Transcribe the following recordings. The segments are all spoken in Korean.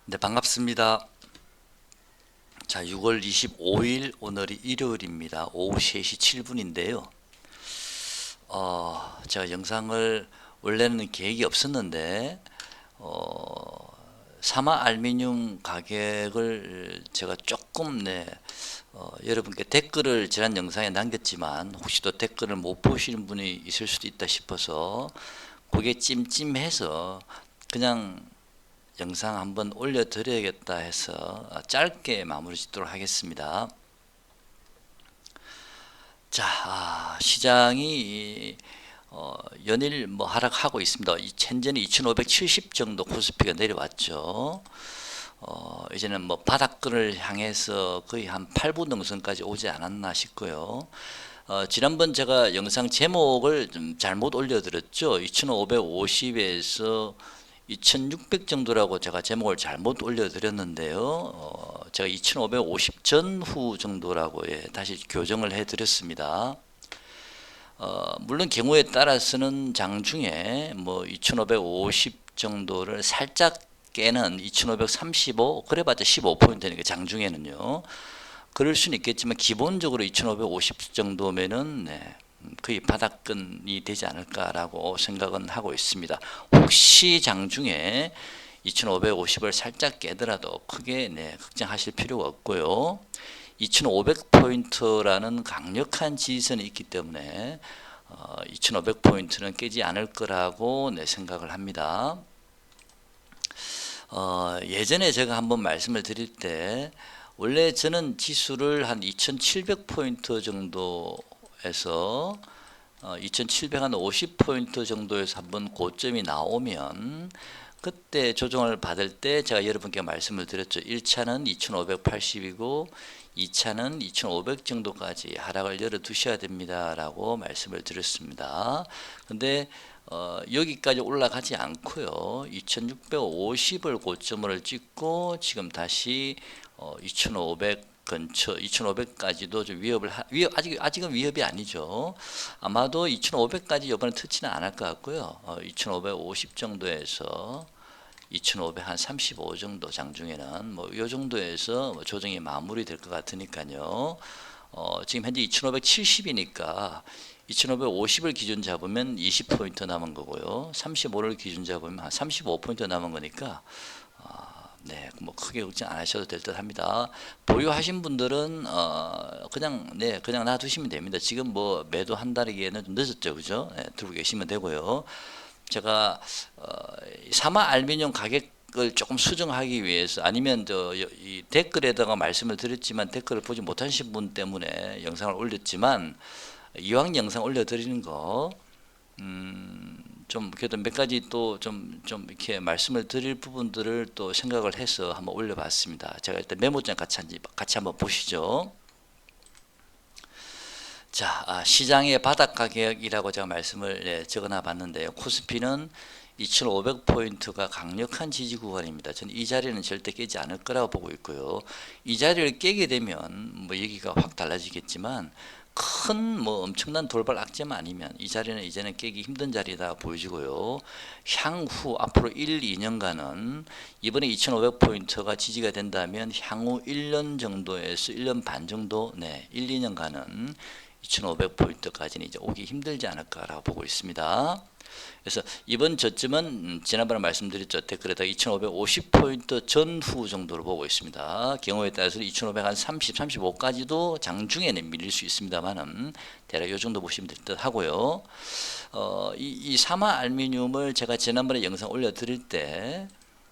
네, 반갑습니다. 자, 6월 25일 오늘이 일요일입니다. 오후 3시 7분인데요. 제가 영상을 원래는 계획이 없었는데 사마 알루미늄 가격을 제가 조금 여러분께 댓글을 지난 영상에 남겼지만 혹시 또 댓글을 못 보시는 분이 있을 수도 있다 싶어서 그게 찜찜해서 그냥 영상 한번 올려드려야겠다 해서 짧게 마무리 짓도록 하겠습니다. 자, 시장이 연일 하락하고 있습니다. 현재는 2,570 정도 코스피가 내려왔죠. 이제는 바닥권을 향해서 거의 한 8분 능선까지 오지 않았나 싶고요. 지난번 제가 영상 제목을 좀 잘못 올려드렸죠. 2,550에서 2,600 정도라고 제가 제목을 잘못 올려드렸는데요. 제가 2,550 전후 정도라고 다시 교정을 해드렸습니다. 물론 경우에 따라서는 장중에 2,550 정도를 살짝 깨는 2,535 그래봤자 15포인트니까 장중에는요. 그럴 수는 있겠지만 기본적으로 2,550 정도면은 거의 바닥권이 되지 않을까라고 생각은 하고 있습니다. 혹시 장중에 2,550을 살짝 깨더라도 크게 걱정하실 필요가 없고요. 2,500포인트라는 강력한 지지선이 있기 때문에 2,500포인트는 깨지 않을 거라고 생각을 합니다. 예전에 제가 한번 말씀을 드릴 때 원래 저는 지수를 한 2,700포인트 정도에서 2,750포인트 정도에서 한번 고점이 나오면 그때 조정을 받을 때 제가 여러분께 말씀을 드렸죠. 1차는 2,580이고 2차는 2,500 정도까지 하락을 열어 두셔야 됩니다 라고 말씀을 드렸습니다. 근데 여기까지 올라가지 않고요. 2,650을 고점을 찍고 지금 다시 2,500 근처 2,500까지도 좀 아직은 위협이 아니죠. 아마도 2,500까지 이번에 터치는 안 할 것 같고요. 2,550 정도에서 2,500 한 35 정도 장중에는 이 정도에서 조정이 마무리될 것 같으니까요. 지금 현재 2,570이니까 2,550을 기준 잡으면 20포인트 남은 거고요. 35를 기준 잡으면 한 35포인트 남은 거니까 크게 걱정 안 하셔도 될 듯 합니다. 보유하신 분들은 그냥 놔두시면 됩니다. 지금 매도 한다기에는 좀 늦었죠, 그죠? 들고 계시면 되고요. 제가 사마 알루미늄 가격을 조금 수정하기 위해서 아니면 이 댓글에다가 말씀을 드렸지만 댓글을 보지 못하신 분 때문에 영상을 올렸지만 이왕 영상 올려드리는 거 좀 그래도 몇 가지 또 좀 이렇게 말씀을 드릴 부분들을 또 생각을 해서 한번 올려봤습니다. 제가 일단 메모장 같이 한번 보시죠. 자, 시장의 바닥 가격이라고 제가 말씀을 적어놔 봤는데요. 코스피는 2,500포인트가 강력한 지지 구간입니다. 저는 이 자리는 절대 깨지 않을 거라고 보고 있고요. 이 자리를 깨게 되면 얘기가 확 달라지겠지만 큰 엄청난 돌발 악재만 아니면 이 자리는 이제는 깨기 힘든 자리다 보여지고요. 향후 앞으로 1, 2년간은 이번에 2,500포인트가 지지가 된다면 향후 1년 정도에서 1년 반 정도 1, 2년간은 2,500포인트까지는 이제 오기 힘들지 않을까라고 보고 있습니다. 그래서 이번 저점은 지난번에 말씀드렸죠. 댓글에다 2,550포인트 전후 정도로 보고 있습니다. 경우에 따라서 2,500 한 30, 35까지도 장중에는 밀릴 수 있습니다만은 대략 이 정도 보시면 될 듯 하고요. 이 사마 알루미늄을 제가 지난번에 영상 올려드릴 때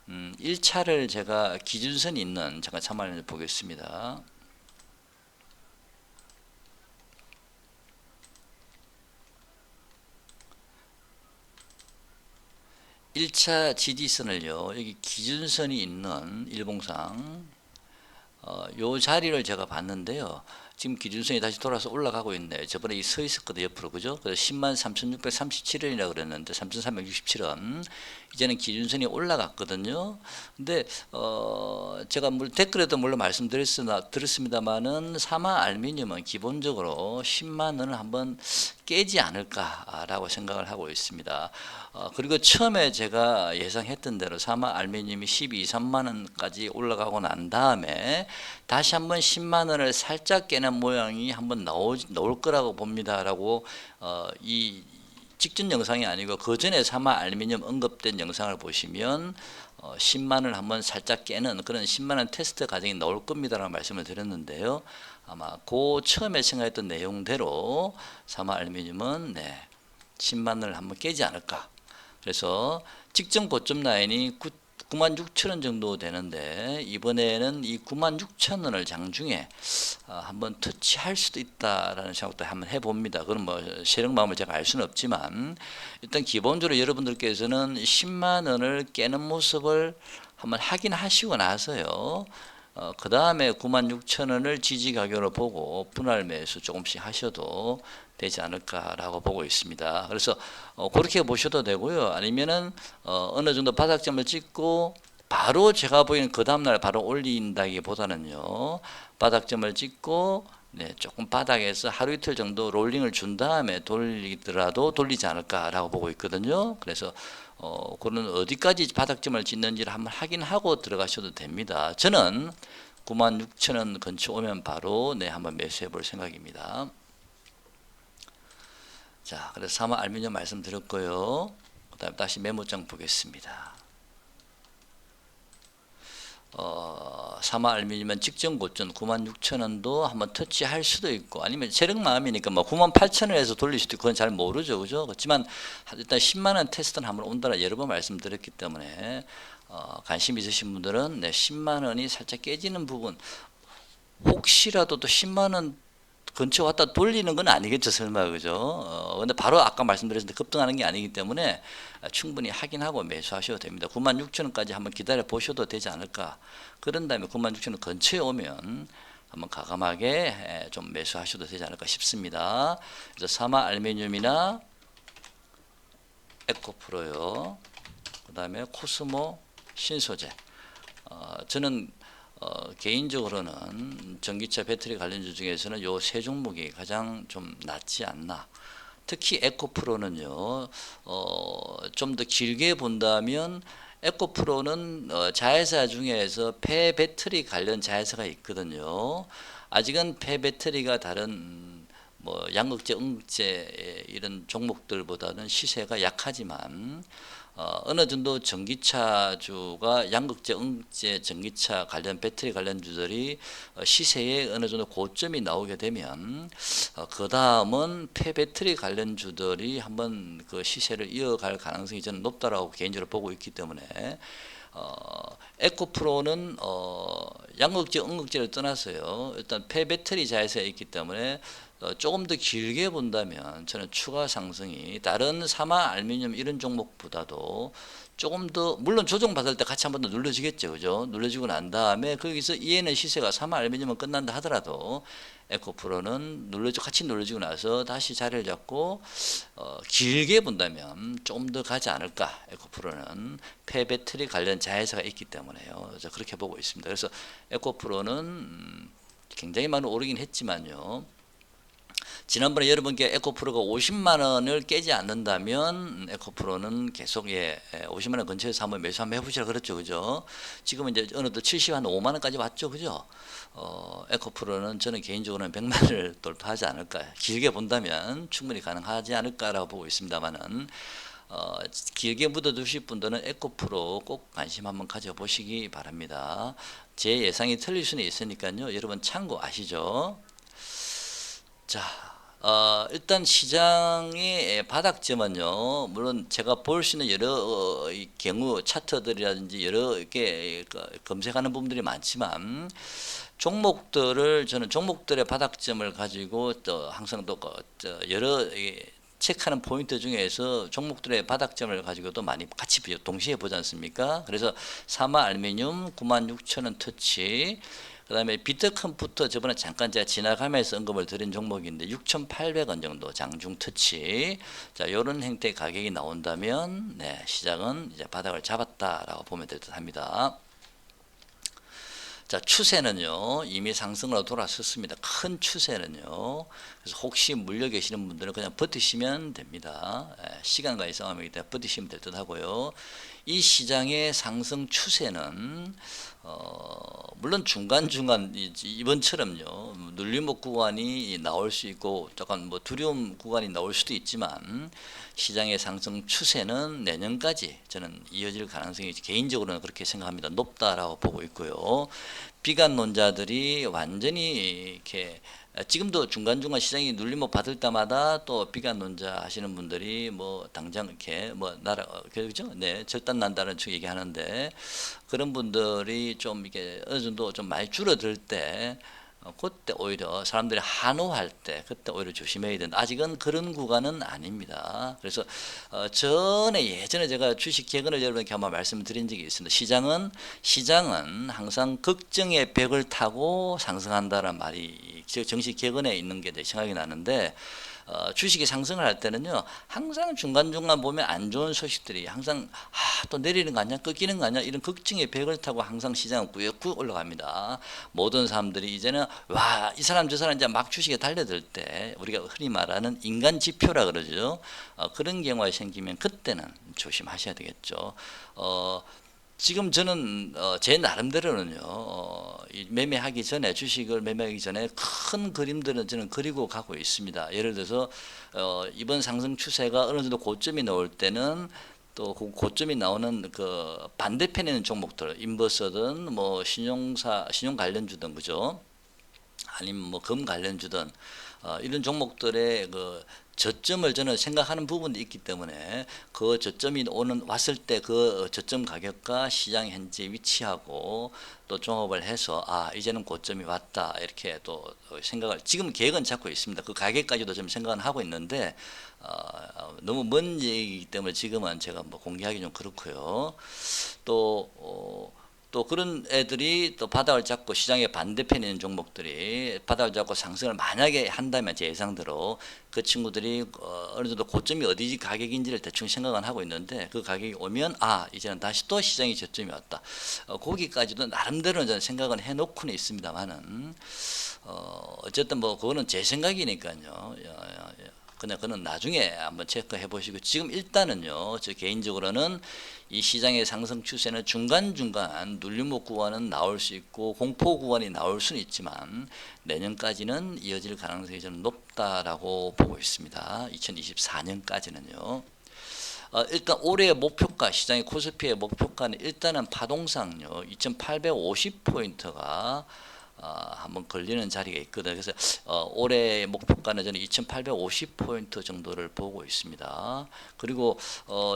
1차를 제가 기준선이 있는 잠깐 참고해 보겠습니다. 1차 지지선을요, 여기 기준선이 있는 일봉상 요 자리를 제가 봤는데요. 지금 기준선이 다시 돌아서 올라가고 있네. 저번에 서 있었거든 옆으로, 그죠? 그래서 103,637원이라고 그랬는데 3,367원. 이제는 기준선이 올라갔거든요. 근데 제가 댓글에도 물론 들었습니다만은 사마 알루미늄은 기본적으로 10만 원을 한번 깨지 않을까라고 생각을 하고 있습니다. 그리고 처음에 제가 예상했던 대로 사마 알루미늄이 12, 3만 원까지 올라가고 난 다음에 다시 한번 10만 원을 살짝 깨는 모양이 한번 나올 거라고 봅니다라고 이 직전 영상이 아니고 그 전에 사마 알루미늄 언급된 영상을 보시면 10만 원을 한번 살짝 깨는 그런 10만 원 테스트 과정이 나올 겁니다라는 말씀을 드렸는데요. 아마 그 처음에 생각했던 내용대로 사마 알루미늄은 10만 원을 한번 깨지 않을까. 그래서 직전 고점 라인이 96,000원 정도 되는데 이번에는 이 96,000원을 장중에 한번 터치할 수도 있다라는 생각도 한번 해봅니다. 그건 뭐 세력 마음을 제가 알 수는 없지만 일단 기본적으로 여러분들께서는 10만 원을 깨는 모습을 한번 확인하시고 나서요. 그 다음에 96,000원을 지지 가격으로 보고 분할 매수 조금씩 하셔도 되지 않을까라고 보고 있습니다. 그래서 그렇게 보셔도 되고요. 아니면은 어느 정도 바닥점을 찍고 바로 제가 보기에는 그 다음날 바로 올린다기보다는요. 바닥점을 찍고 조금 바닥에서 하루 이틀 정도 롤링을 준 다음에 돌리더라도 돌리지 않을까라고 보고 있거든요. 그래서 그는 어디까지 바닥점을 짓는지를 한번 확인하고 들어가셔도 됩니다. 저는 96,000원 근처 오면 바로 한번 매수해 볼 생각입니다. 자, 그래서 사마 알루미늄 말씀드렸고요. 그 다음에 다시 메모장 보겠습니다. 사마 알루미늄은 직전 고점 96,000원도 한번 터치할 수도 있고 아니면 세력 마음이니까 뭐 98,000원에서 돌릴 수도 있고 그건 잘 모르죠, 그죠? 그렇지만 일단 10만 원 테스트는 한번 온다라 여러 번 말씀드렸기 때문에 관심 있으신 분들은 10만 원이 살짝 깨지는 부분 혹시라도 또 10만 원 근처 왔다 돌리는 건 아니겠죠, 설마, 그죠? 근데 바로 아까 말씀드렸는데 급등하는 게 아니기 때문에 충분히 확인하고 매수하셔도 됩니다. 96,000원까지 한번 기다려 보셔도 되지 않을까. 그런 다음에 96,000원 근처에 오면 한번 과감하게 좀 매수하셔도 되지 않을까 싶습니다. 그래서 사마 알루미늄이나 에코프로요. 그 다음에 코스모 신소재. 저는 개인적으로는 전기차 배터리 관련주 중에서는 요 세 종목이 가장 좀 낫지 않나. 특히 에코프로는요, 좀 더 길게 본다면 에코프로는 자회사 중에서 폐배터리 관련 자회사가 있거든요. 아직은 폐배터리가 다른 뭐 양극재, 응극재 이런 종목들보다는 시세가 약하지만 어느 정도 전기차주가 양극재, 응극재, 전기차 관련 배터리 관련주들이 시세에 어느 정도 고점이 나오게 되면 그 다음은 폐배터리 관련주들이 한번 그 시세를 이어갈 가능성이 저는 높다라고 개인적으로 보고 있기 때문에 에코프로는 양극재, 응극재를 떠나서요. 일단 폐배터리 자회사에 있기 때문에 조금 더 길게 본다면 저는 추가 상승이 다른 사마 알루미늄 이런 종목보다도 조금 더 물론 조정받을 때 같이 한 번 더 눌러지겠죠, 그죠? 눌러지고 난 다음에 거기서 이에는 시세가 사마 알루미늄은 끝난다 하더라도 에코프로는 같이 눌러지고 나서 다시 자리를 잡고 길게 본다면 조금 더 가지 않을까. 에코프로는 폐배터리 관련 자회사가 있기 때문에요. 그래서 그렇게 보고 있습니다. 그래서 에코프로는 굉장히 많이 오르긴 했지만요. 지난번에 여러분께 에코프로가 50만 원을 깨지 않는다면 에코프로는 계속 50만 원 근처에서 한번 매수 한번 해보시라 그랬죠, 그죠? 지금은 이제 어느덧 70한 5만 원까지 왔죠, 그죠? 에코프로는 저는 개인적으로는 100만 원을 돌파하지 않을까. 길게 본다면 충분히 가능하지 않을까라고 보고 있습니다만은 길게 묻어두실 분들은 에코프로 꼭 관심 한번 가져보시기 바랍니다. 제 예상이 틀릴 수는 있으니까요. 여러분 참고하시죠. 자, 일단 시장의 바닥점은요, 물론 제가 볼 수 있는 여러 경우 차트들이라든지 여러 개 검색하는 부분들이 많지만 저는 종목들의 바닥점을 가지고 또 항상 또 여러 체크하는 포인트 중에서 종목들의 바닥점을 가지고도 많이 같이 동시에 보지 않습니까? 그래서 사마 알루미늄 96,000원 터치, 그다음에 비트컴부터 저번에 잠깐 제가 지나가면서 언급을 드린 종목인데 6,800원 정도 장중 터치. 자, 요런 형태의 가격이 나온다면 네, 시장은 이제 바닥을 잡았다라고 보면 될 듯합니다. 자, 추세는요 이미 상승으로 돌아섰습니다. 큰 추세는요. 그래서 혹시 물려 계시는 분들은 그냥 버티시면 됩니다. 시간과의 싸움이기 때문에 버티시면 될 듯 하고요. 이 시장의 상승 추세는 물론 중간중간 이번처럼요 눌림목 구간이 나올 수 있고 약간 뭐 두려움 구간이 나올 수도 있지만 시장의 상승 추세는 내년까지 저는 이어질 가능성이 개인적으로는 그렇게 생각합니다. 높다라고 보고 있고요. 비관론자들이 완전히 이렇게 지금도 중간중간 시장이 눌림목 받을 때마다 또 비관론자 하시는 분들이 뭐 당장 이렇게 뭐 나라 그죠? 네, 절단 난다는 쪽 얘기하는데 그런 분들이 좀 이렇게 어느 정도 좀 많이 줄어들 때 그때 오히려 사람들이 한호할 때 그때 오히려 조심해야 된다. 아직은 그런 구간은 아닙니다. 그래서 예전에 제가 주식 개근을 여러분께 한번 말씀드린 적이 있습니다. 시장은 항상 걱정의 벽을 타고 상승한다는 말이 정식 개근에 있는 게 생각이 나는데 주식이 상승을 할 때는요 항상 중간중간 보면 안 좋은 소식들이 항상 또 내리는 거 아니야 꺾이는 거 아니야 이런 걱정의 벽을 타고 항상 시장은 꾸역꾸역 올라갑니다. 모든 사람들이 이제는 와 이 사람 저 사람 이제 막 주식에 달려들 때 우리가 흔히 말하는 인간 지표라 그러죠. 그런 경우가 생기면 그때는 조심하셔야 되겠죠. 지금 저는 제 나름대로는요 매매하기 전에 주식을 매매하기 전에 큰 그림들은 저는 그리고 가고 있습니다. 예를 들어서 이번 상승 추세가 어느 정도 고점이 나올 때는 또 그 고점이 나오는 그 반대편에 있는 종목들 인버스든 뭐 신용 관련주든 그죠? 아니면 뭐 금 관련주든 이런 종목들의 그 저점을 저는 생각하는 부분이 있기 때문에 그 저점이 왔을 때 그 저점 가격과 시장 현재 위치하고 또 종합을 해서 이제는 고점이 왔다 이렇게 또 생각을 지금 계획은 잡고 있습니다. 그 가격까지도 좀 생각은 하고 있는데 너무 먼 얘기이기 때문에 지금은 제가 뭐 공개하기 좀 그렇고요. 또 그런 애들이 또 바닥을 잡고 시장의 반대편에 있는 종목들이 바닥을 잡고 상승을 만약에 한다면 제 예상대로 그 친구들이 어느 정도 고점이 어디 가격인지를 대충 생각은 하고 있는데 그 가격이 오면 이제는 다시 또 시장이 저점이 왔다. 거기까지도 나름대로 저는 생각은 해놓고는 있습니다만은 어쨌든 뭐 그거는 제 생각이니까요. 그냥 그는 나중에 한번 체크해 보시고 지금 일단은요 저 개인적으로는 이 시장의 상승 추세는 중간중간 눌림목 구간은 나올 수 있고 공포 구간이 나올 수는 있지만 내년까지는 이어질 가능성이 좀 높다라고 보고 있습니다. 2024년까지는요. 일단 올해의 목표가 시장의 코스피의 목표가는 일단은 파동상요 2850포인트가 한번 걸리는 자리가 있거든요. 그래서 올해 목표가는 저는 2850포인트 정도를 보고 있습니다. 그리고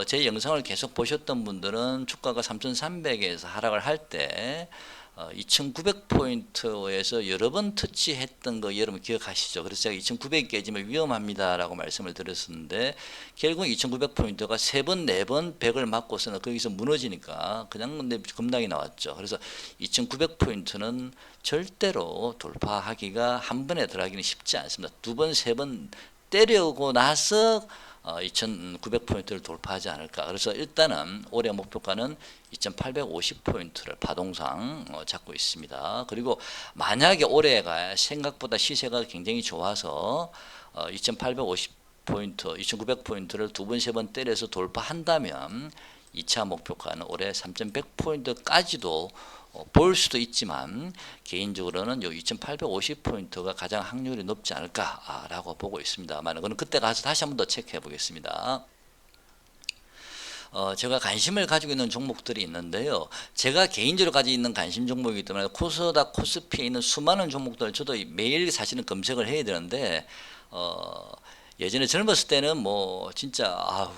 제 영상을 계속 보셨던 분들은 주가가 3300에서 하락을 할 때 2900포인트에서 여러 번 터치했던 거 여러분 기억하시죠? 그래서 제가 2900이 깨지면 위험합니다라고 말씀을 드렸었는데 결국 2900포인트가 3번, 4번 100을 맞고서는 거기서 무너지니까 그냥 급락이 나왔죠. 그래서 2900포인트는 절대로 돌파하기가 한 번에 들어가기는 쉽지 않습니다. 2번, 3번 때려오고 나서 2900포인트를 돌파하지 않을까. 그래서 일단은 올해 목표가는 2850포인트를 파동상 잡고 있습니다. 그리고 만약에 올해가 생각보다 시세가 굉장히 좋아서 2850포인트, 2900포인트를 2번, 3번 때려서 돌파한다면 2차 목표가는 올해 3100포인트까지도 볼 수도 있지만 개인적으로는 요 2850포인트가 가장 확률이 높지 않을까라고 보고 있습니다만 그건 그때 가서 다시 한번 더 체크해 보겠습니다. 제가 관심을 가지고 있는 종목들이 있는데요. 제가 개인적으로 가지고 있는 관심 종목이기 때문에 코스닥, 코스피에 있는 수많은 종목들을 저도 매일 사실은 검색을 해야 되는데 예전에 젊었을 때는 뭐 진짜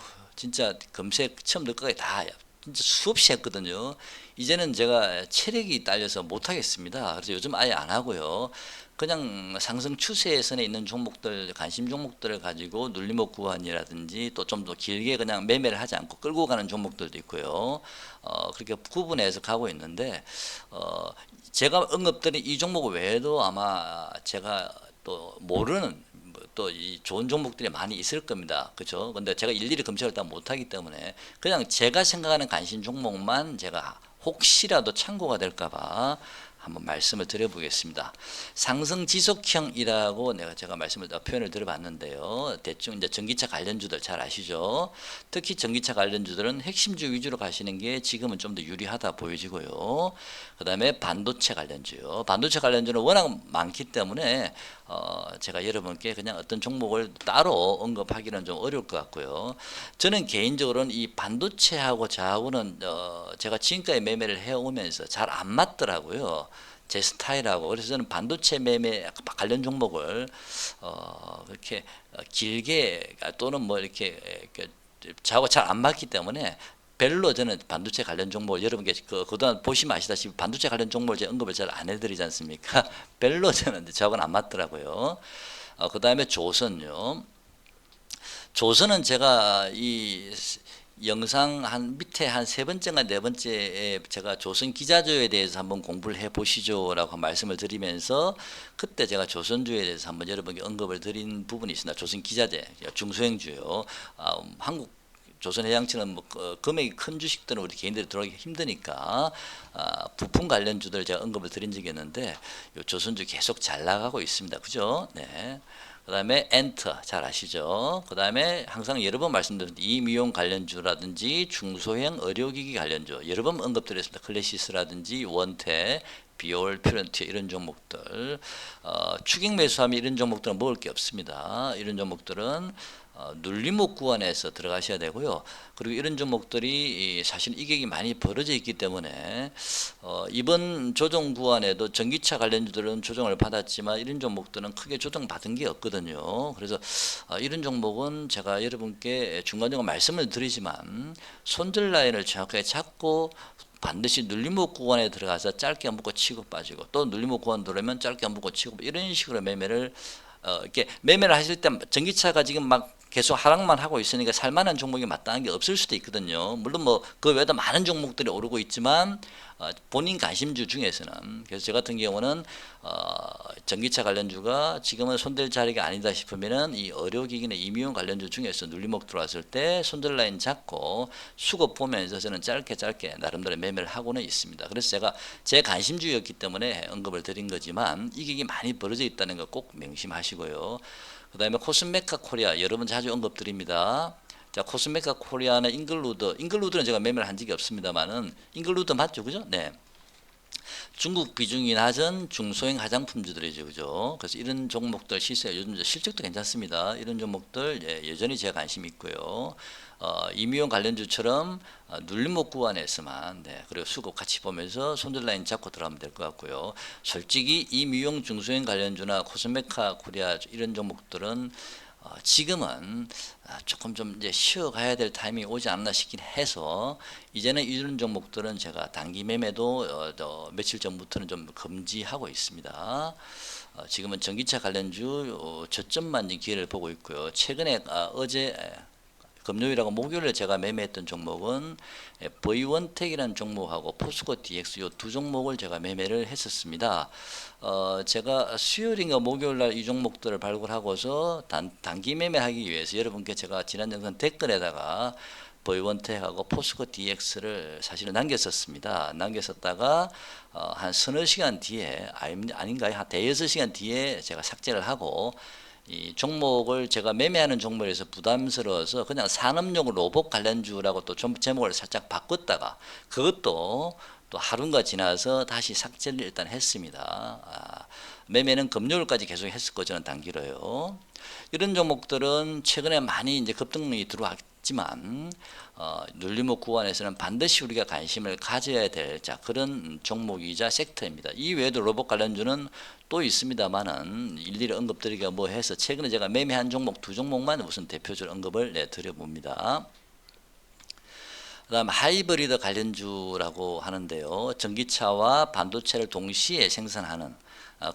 검색 처음 들 거까지 다 진짜 수없이 했거든요. 이제는 제가 체력이 딸려서 못 하겠습니다. 그래서 요즘 아예 안 하고요. 그냥 상승 추세선에 있는 종목들, 관심 종목들을 가지고 눌림목 구간이라든지 또 좀 더 길게 그냥 매매를 하지 않고 끌고 가는 종목들도 있고요. 그렇게 구분해서 가고 있는데, 제가 언급드린 이 종목 외에도 아마 제가 또 모르는 또 이 좋은 종목들이 많이 있을 겁니다. 그죠? 근데 제가 일일이 검색을 다 못하기 때문에 그냥 제가 생각하는 관심 종목만 제가 혹시라도 참고가 될까봐 한번 말씀을 드려보겠습니다. 상승 지속형이라고 제가 표현을 드려봤는데요. 대충 이제 전기차 관련주들 잘 아시죠? 특히 전기차 관련주들은 핵심주 위주로 가시는 게 지금은 좀 더 유리하다 보여지고요. 그 다음에 반도체 관련주요. 반도체 관련주는 워낙 많기 때문에 제가 여러분께 그냥 어떤 종목을 따로 언급하기는 좀 어려울 것 같고요. 저는 개인적으로는 이 반도체하고 저하고는 제가 지금까지 매매를 해오면서 잘 안 맞더라고요. 제 스타일하고. 그래서 저는 반도체 매매 관련 종목을 그렇게 길게 또는 뭐 이렇게 저하고 잘 안 맞기 때문에 별로 저는 반도체 관련 종목 여러분께 그동안 보시면 아시다시피 반도체 관련 종목을 제가 언급을 잘 안 해드리지 않습니까? 별로 저는 저하고는 안 맞더라고요. 그 다음에 조선요. 조선은 제가 이 영상 한 밑에 한 세 번째가 네 번째에 제가 조선 기자주에 대해서 한번 공부를 해 보시죠라고 말씀을 드리면서 그때 제가 조선주에 대해서 한번 여러분께 언급을 드린 부분이 있습니다. 조선 기자재 중소형주요. 한국 조선해양처럼 뭐 금액이 큰 주식들은 우리 개인들이 들어가기 힘드니까 부품 관련주들 제가 언급을 드린 적이 있는데 요 조선주 계속 잘 나가고 있습니다. 그죠? 네. 그 다음에 엔터 잘 아시죠? 그 다음에 항상 여러 번 말씀드린 이미용 관련주라든지 중소형 의료기기 관련주 여러 번 언급드렸습니다. 클래시스라든지 원태, 비올, 퓨런티 이런 종목들 추격 매수하면 이런 종목들은 먹을 게 없습니다. 이런 종목들은 눌림목 구간에서 들어가셔야 되고요. 그리고 이런 종목들이 사실 이격이 많이 벌어져 있기 때문에 이번 조정 구간에도 전기차 관련주들은 조정을 받았지만 이런 종목들은 크게 조정 받은 게 없거든요. 그래서 이런 종목은 제가 여러분께 중간중간 말씀을 드리지만 손절 라인을 정확하게 잡고 반드시 눌림목 구간에 들어가서 짧게 묶고 치고 빠지고 또 눌림목 구간 들어오면 짧게 묶고 치고 이런 식으로 매매를 이렇게 매매를 하실 때 전기차가 지금 막 계속 하락만 하고 있으니까 살만한 종목이 마땅한 게 없을 수도 있거든요. 물론 뭐 그 외에도 많은 종목들이 오르고 있지만 본인 관심주 중에서는 그래서 저 같은 경우는 전기차 관련주가 지금은 손댈 자리가 아니다 싶으면은 이 의료기기나 임용 관련주 중에서 눌림목 들어왔을 때 손절 라인 잡고 수급 보면서 저는 짧게 나름대로 매매를 하고는 있습니다. 그래서 제가 제 관심주였기 때문에 언급을 드린 거지만 이격이 많이 벌어져 있다는 거 꼭 명심하시고요. 그 다음에 코스메카 코리아 여러분 자주 언급드립니다. 자, 코스메카 코리아는 잉글루드는 제가 매매를 한 적이 없습니다만은 잉글루드 맞죠, 그죠? 네. 중국 비중이 낮은 중소형 화장품주들이죠, 그죠? 그래서 이런 종목들 시세 요즘 실적도 괜찮습니다. 이런 종목들 여전히 제가 관심 있고요. 이미용 관련주처럼 눌림목 구간에서만 그리고 수급 같이 보면서 손절 라인 잡고 들어가면 될 것 같고요. 솔직히 이미용 중소형 관련주나 코스메카 코리아 이런 종목들은 지금은 조금 좀 이제 쉬어가야 될 타이밍이 오지 않나 싶긴 해서 이제는 이런 종목들은 제가 단기 매매도 며칠 전부터는 좀 금지하고 있습니다. 지금은 전기차 관련주 저점만 기회를 보고 있고요. 최근에 어제 금요일하고 목요일에 제가 매매했던 종목은 V원텍이라는 종목하고 포스코 DX 이 두 종목을 제가 매매를 했었습니다. 제가 수요일인가 목요일날 이 종목들을 발굴하고서 단기 매매하기 위해서 여러분께 제가 지난 영상 댓글에다가 V원텍하고 포스코 DX를 사실은 남겼었습니다. 남겼었다가 한 서너 시간 뒤에 아닌가요? 한 대여섯 시간 뒤에 제가 삭제를 하고 이 종목을 제가 매매하는 종목에서 부담스러워서 그냥 산업용 로봇 관련주라고 또 제목을 살짝 바꿨다가 그것도 또 하루가 지나서 다시 삭제를 일단 했습니다. 매매는 금요일까지 계속 했을 거 저는 단기로요. 이런 종목들은 최근에 많이 이제 급등이 들어왔지만 눌림목 구간에서는 반드시 우리가 관심을 가져야 될 그런 종목이자 섹터입니다. 이 외에도 로봇 관련주는 또 있습니다만은 일일이 언급드리기가 뭐해서 최근에 제가 매매한 종목 두 종목만 우선 대표적으로 언급을 드려봅니다. 그다음 하이브리드 관련주라고 하는데요. 전기차와 반도체를 동시에 생산하는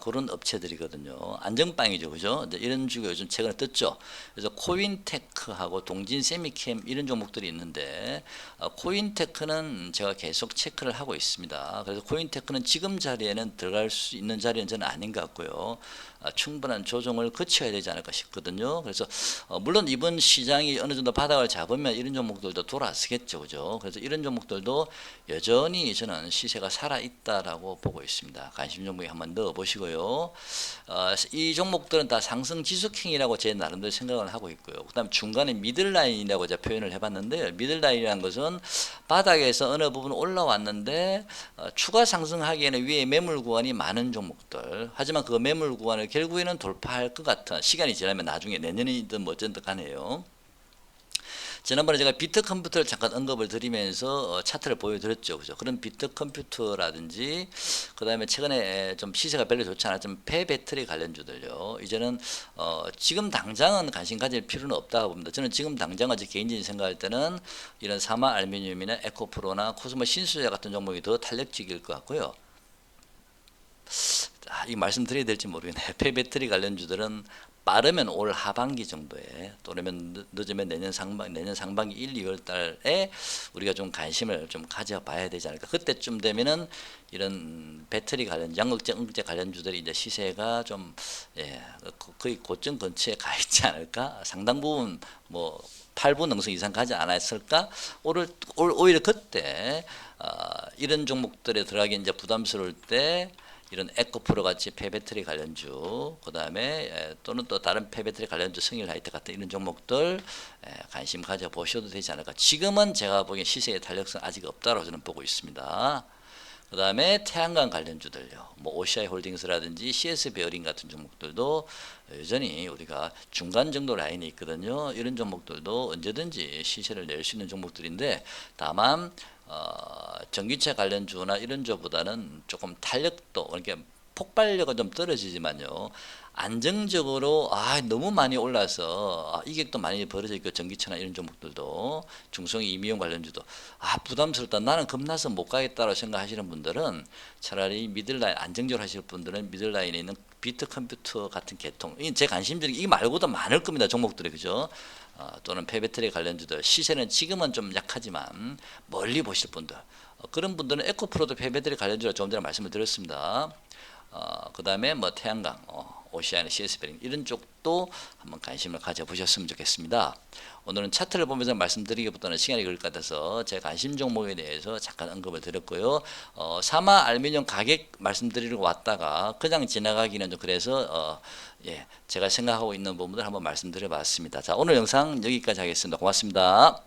그런 업체들이거든요. 안정빵이죠, 그죠? 이런 주가 요즘 최근에 떴죠. 그래서 코인테크하고 동진 세미캠 이런 종목들이 있는데 코인테크는 제가 계속 체크를 하고 있습니다. 그래서 코인테크는 지금 자리에는 들어갈 수 있는 자리는 저는 아닌 것 같고요. 충분한 조정을 거쳐야 되지 않을까 싶거든요. 그래서 물론 이번 시장이 어느 정도 바닥을 잡으면 이런 종목들도 돌아서겠죠, 그죠? 그래서 이런 종목들도 여전히 저는 시세가 살아 있다라고 보고 있습니다. 관심 종목에 한번 넣어 보시고요. 이 종목들은 다 상승 지속행이라고 제 나름대로 생각을 하고 있고요. 그다음 중간에 미들라인이라고 제가 표현을 해봤는데, 미들라인이라는 것은 바닥에서 어느 부분 올라왔는데 추가 상승하기에는 위에 매물 구간이 많은 종목들, 하지만 그 매물 구간을 결국에는 돌파할 것 같은, 시간이 지나면 나중에 내년이든 뭐 어쨌든 간에요. 지난번에 제가 비트 컴퓨터를 잠깐 언급을 드리면서 차트를 보여드렸죠. 그죠? 그런 비트 컴퓨터라든지, 그 다음에 최근에 좀 시세가 별로 좋지 않았지만 폐배터리 관련주들요. 이제는 지금 당장은 관심 가질 필요는 없다고 봅니다. 저는 지금 당장은 제 개인적인 생각할 때는 이런 사마 알루미늄이나 에코프로나 코스모 신수제 같은 종목이 더 탄력적일 것 같고요. 이 말씀드려야 될지 모르겠네요. 폐배터리 관련주들은 빠르면 올 하반기 정도에, 또는 늦으면 내년 상반기 1, 2월 달에 우리가 좀 관심을 좀 가져봐야 되지 않을까. 그때쯤 되면은 이런 배터리 관련, 양극재, 음극재 관련주들이 이제 시세가 좀 거의 고점 근처에 가 있지 않을까. 상당 부분 뭐 8분 능선 이상 가지 않았을까. 오히려 그때 이런 종목들에 들어가기 이제 부담스러울 때 이런 에코프로 같이 폐배터리 관련주, 그 다음에 또는 또 다른 폐배터리 관련주, 성일하이텍 같은 이런 종목들 관심 가져 보셔도 되지 않을까. 지금은 제가 보기엔 시세의 탄력성 아직 없다고 저는 보고 있습니다. 그 다음에 태양광 관련주들요, 뭐 OCI 홀딩스라든지 CS 베어링 같은 종목들도 여전히 우리가 중간 정도 라인이 있거든요. 이런 종목들도 언제든지 시세를 낼 수 있는 종목들인데, 다만 전기차 관련주나 이런 주보다는 조금 탄력도, 그러니까 폭발력은 좀 떨어지지만요, 안정적으로 너무 많이 올라서 이격도 많이 벌어져 있고, 전기차나 이런 종목들도 중성이 임의용 관련주도 부담스럽다, 나는 겁나서 못 가겠다라고 생각하시는 분들은 차라리 미들라인, 안정적으로 하실 분들은 미들라인에 있는 비트 컴퓨터 같은 계통, 제 관심적인 이 말고도 많을 겁니다, 종목들이, 그죠? 또는 폐배터리 관련주들, 시세는 지금은 좀 약하지만 멀리 보실 분들, 그런 분들은 에코프로도 폐배터리 관련주라 조금 전에 말씀을 드렸습니다. 그 다음에 뭐 태양광, 오시아나 CS베링 이런 쪽도 한번 관심을 가져보셨으면 좋겠습니다. 오늘은 차트를 보면서 말씀드리기보다는 시간이 걸릴 것 같아서 제 관심 종목에 대해서 잠깐 언급을 드렸고요. 사마 알루미늄 가격 말씀드리려고 왔다가 그냥 지나가기는 좀 그래서 제가 생각하고 있는 부분들 한번 말씀드려 봤습니다. 자, 오늘 영상 여기까지 하겠습니다. 고맙습니다.